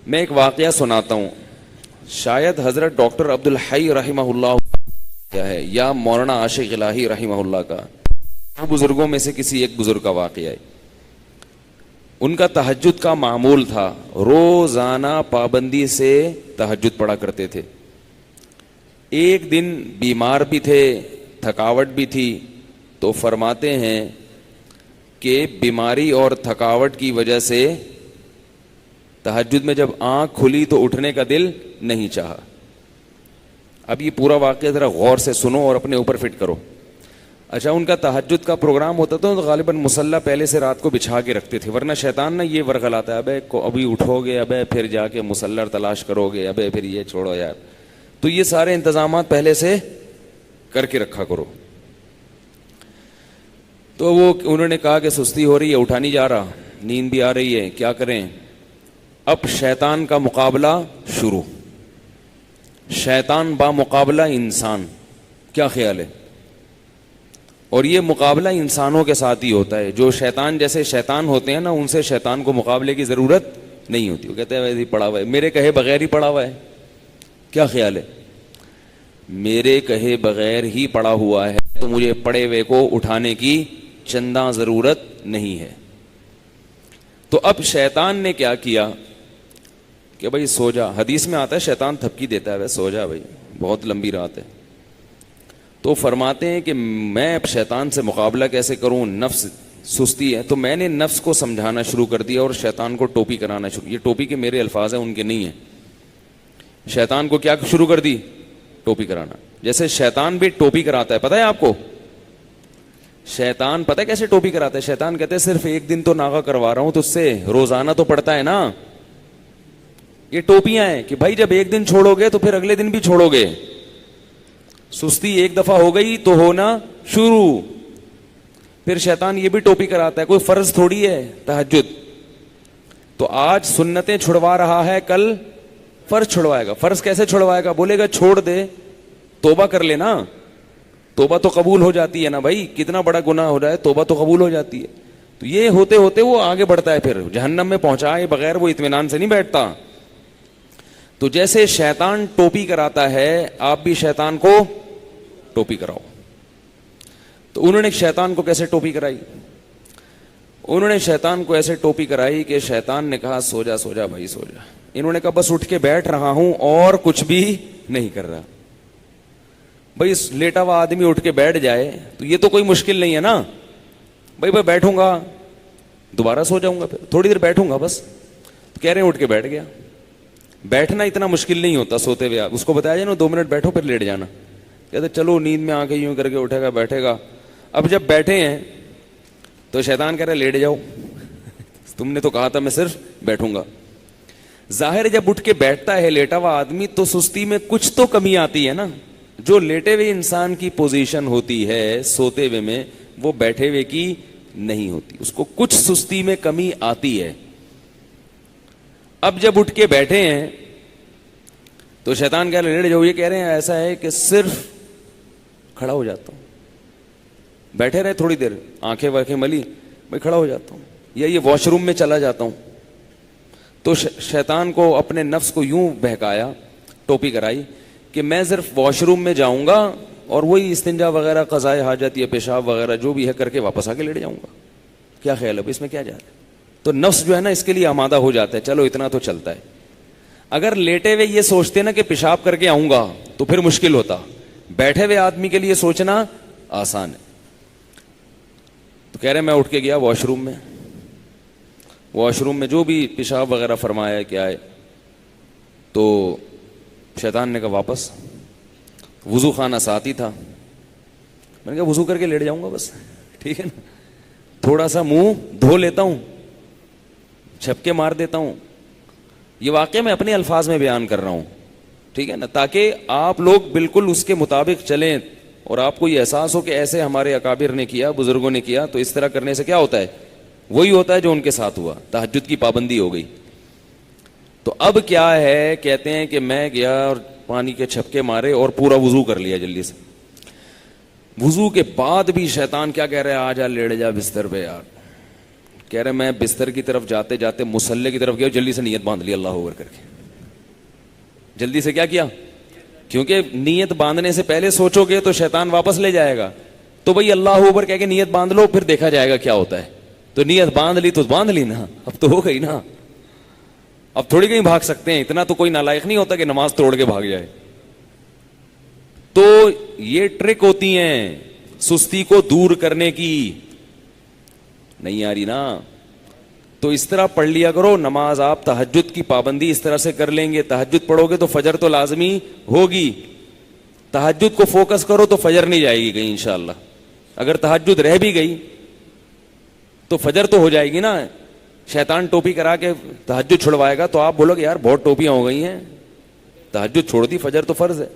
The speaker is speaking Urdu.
میں ایک واقعہ سناتا ہوں. شاید حضرت ڈاکٹر عبدالحی رحمہ اللہ کیا ہے یا مولانا عاشق الہی رحمہ اللہ کا، دو بزرگوں میں سے کسی ایک بزرگ کا واقعہ ہے. ان کا تہجد کا معمول تھا، روزانہ پابندی سے تہجد پڑھا کرتے تھے. ایک دن بیمار بھی تھے، تھکاوٹ بھی تھی، تو فرماتے ہیں کہ بیماری اور تھکاوٹ کی وجہ سے تہجد میں جب آنکھ کھلی تو اٹھنے کا دل نہیں چاہا. اب یہ پورا واقعہ ذرا غور سے سنو اور اپنے اوپر فٹ کرو. اچھا، ان کا تہجد کا پروگرام ہوتا تھا تو غالباً مصلی پہلے سے رات کو بچھا کے رکھتے تھے، ورنہ شیطان نا یہ ورغلاتا ہے، ابے ابھی اٹھو گے، ابے پھر جا کے مصلی تلاش کرو گے، ابے پھر یہ چھوڑو یار. تو یہ سارے انتظامات پہلے سے کر کے رکھا کرو. تو وہ انہوں نے کہا کہ سستی ہو رہی ہے، اٹھا نہیں جا رہا، نیند بھی آ رہی ہے، کیا کریں؟ اب شیطان کا مقابلہ شروع. شیطان با مقابلہ انسان، کیا خیال ہے؟ اور یہ مقابلہ انسانوں کے ساتھ ہی ہوتا ہے. جو شیطان جیسے شیطان ہوتے ہیں نا، ان سے شیطان کو مقابلے کی ضرورت نہیں ہوتی. وہ کہتے ہیں ویسے ہی پڑا ہوا ہے، میرے کہے بغیر ہی پڑا ہوا ہے. کیا خیال ہے؟ میرے کہے بغیر ہی پڑا ہوا ہے تو مجھے پڑے ہوئے کو اٹھانے کی چندہ ضرورت نہیں ہے. تو اب شیطان نے کیا کیا کہ بھائی سو جا. حدیث میں آتا ہے شیطان تھپکی دیتا ہے، سو جا بھائی، بہت لمبی رات ہے. تو فرماتے ہیں کہ میں اب شیطان سے مقابلہ کیسے کروں؟ نفس سستی ہے. تو میں نے نفس کو سمجھانا شروع کر دیا اور شیطان کو ٹوپی کرانا شروع. یہ ٹوپی کے میرے الفاظ ہیں، ان کے نہیں ہیں. شیطان کو کیا شروع کر دی؟ ٹوپی کرانا. جیسے شیطان بھی ٹوپی کراتا ہے، پتہ ہے آپ کو؟ شیطان پتہ ہے کیسے ٹوپی کراتا ہے؟ شیطان کہتے ہیں صرف ایک دن تو ناغہ کروا رہا ہوں تو اس سے روزانہ تو پڑتا ہے نا. یہ ٹوپیاں ہیں کہ بھائی جب ایک دن چھوڑو گے تو پھر اگلے دن بھی چھوڑو گے. سستی ایک دفعہ ہو گئی تو ہونا شروع. پھر شیطان یہ بھی ٹوپی کراتا ہے، کوئی فرض تھوڑی ہے تہجد. تو آج سنتیں چھڑوا رہا ہے، کل فرض چھڑوائے گا. فرض کیسے چھڑوائے گا؟ بولے گا چھوڑ دے، توبہ کر لینا. توبہ تو قبول ہو جاتی ہے نا بھائی، کتنا بڑا گناہ ہو جائے توبہ تو قبول ہو جاتی ہے. تو یہ ہوتے ہوتے وہ آگے بڑھتا ہے، پھر جہنم میں پہنچائے بغیر وہ اطمینان سے نہیں بیٹھتا. تو جیسے شیطان ٹوپی کراتا ہے، آپ بھی شیطان کو ٹوپی کراؤ. تو انہوں نے شیطان کو کیسے ٹوپی کرائی؟ انہوں نے شیطان کو ایسے ٹوپی کرائی کہ شیطان نے کہا سو جا سو جا بھائی سو جا. انہوں نے کہا بس اٹھ کے بیٹھ رہا ہوں اور کچھ بھی نہیں کر رہا. بھائی لیٹا ہوا آدمی اٹھ کے بیٹھ جائے تو یہ تو کوئی مشکل نہیں ہے نا. بھائی بیٹھوں گا دوبارہ سو جاؤں گا، پھر تھوڑی دیر بیٹھوں گا بس. تو کہہ رہے ہیں اٹھ کے بیٹھ گیا. بیٹھنا اتنا مشکل نہیں ہوتا سوتے ہوئے. آپ اس کو بتایا جائے نا 2 منٹ بیٹھو پھر لیٹ جانا. کہتے چلو نیند میں آ کے یوں کر کے اٹھے گا بیٹھے گا. اب جب بیٹھے ہیں تو شیطان کہہ رہا ہے لیٹ جاؤ، تم نے تو کہا تھا میں صرف بیٹھوں گا. ظاہر جب اٹھ کے بیٹھتا ہے لیٹا ہوا آدمی تو سستی میں کچھ تو کمی آتی ہے نا. جو لیٹے ہوئے انسان کی پوزیشن ہوتی ہے سوتے ہوئے میں، وہ بیٹھے ہوئے کی نہیں ہوتی. اس کو کچھ سستی میں کمی آتی ہے. اب جب اٹھ کے بیٹھے ہیں تو شیطان کہہ رہے لیٹ جاؤ. یہ کہہ رہے ہیں ایسا ہے کہ صرف کھڑا ہو جاتا ہوں. بیٹھے رہے تھوڑی دیر، آنکھیں واکھیں ملی، میں کھڑا ہو جاتا ہوں یا یہ واش روم میں چلا جاتا ہوں. تو شیطان کو اپنے نفس کو یوں بہکایا، ٹوپی کرائی کہ میں صرف واش روم میں جاؤں گا اور وہی استنجا وغیرہ قضائے حاجت یا پیشاب وغیرہ جو بھی ہے کر کے واپس آ کے لیٹ جاؤں گا. کیا خیال ہے اس میں کیا جا رہا ہے؟ تو نفس جو ہے نا اس کے لیے آمادہ ہو جاتا ہے، چلو اتنا تو چلتا ہے. اگر لیٹے ہوئے یہ سوچتے نا کہ پیشاب کر کے آؤں گا تو پھر مشکل ہوتا. بیٹھے ہوئے آدمی کے لیے سوچنا آسان ہے. تو کہہ رہے میں اٹھ کے گیا واش روم میں. واش روم میں جو بھی پیشاب وغیرہ فرمایا کیا ہے تو شیطان نے کہا واپس. وضو خانہ ساتھ ہی تھا. میں نے کہا وضو کر کے لیٹ جاؤں گا بس، ٹھیک ہے نا، تھوڑا سا منہ دھو لیتا ہوں، چھپکے مار دیتا ہوں. یہ واقعہ میں اپنے الفاظ میں بیان کر رہا ہوں، ٹھیک ہے نا، تاکہ آپ لوگ بالکل اس کے مطابق چلیں اور آپ کو یہ احساس ہو کہ ایسے ہمارے اکابر نے کیا، بزرگوں نے کیا. تو اس طرح کرنے سے کیا ہوتا ہے؟ وہی ہوتا ہے جو ان کے ساتھ ہوا، تہجد کی پابندی ہو گئی. تو اب کیا ہے، کہتے ہیں کہ میں گیا اور پانی کے چھپکے مارے اور پورا وضو کر لیا جلدی سے. وضو کے بعد بھی شیطان کیا کہہ رہا ہے، آ جا لیٹ جا بستر پہ یار، کہہ رہے میں بستر کی طرف جاتے جاتے مصلے کی طرف گیا, جلدی سے نیت باندھ لی اللہ اکبر کر کے. جلدی سے کیا کیا؟ کیونکہ نیت باندھنے سے پہلے سوچو گے تو شیطان واپس لے جائے گا. تو بھائی اللہ اکبر کہہ کے نیت باندھ لو, پھر دیکھا جائے گا کیا ہوتا ہے. تو نیت باندھ لی تو باندھ لی نا, اب تو ہو گئی نا. اب تھوڑی کہیں بھاگ سکتے ہیں, اتنا تو کوئی نالائق نہیں ہوتا کہ نماز توڑ کے بھاگ جائے. تو یہ ٹرک ہوتی ہیں سستی کو دور کرنے کی. نہیں آ رہی نا, تو اس طرح پڑھ لیا کرو نماز. آپ تہجد کی پابندی اس طرح سے کر لیں گے, تہجد پڑھو گے تو فجر تو لازمی ہوگی. تہجد کو فوکس کرو تو فجر نہیں جائے گی کہیں انشاءاللہ. اگر تہجد رہ بھی گئی تو فجر تو ہو جائے گی نا. شیطان ٹوپی کرا کے تہجد چھڑوائے گا تو آپ بولو گے یار بہت ٹوپیاں ہو گئی ہیں, تہجد چھوڑ دی, فجر تو فرض ہے.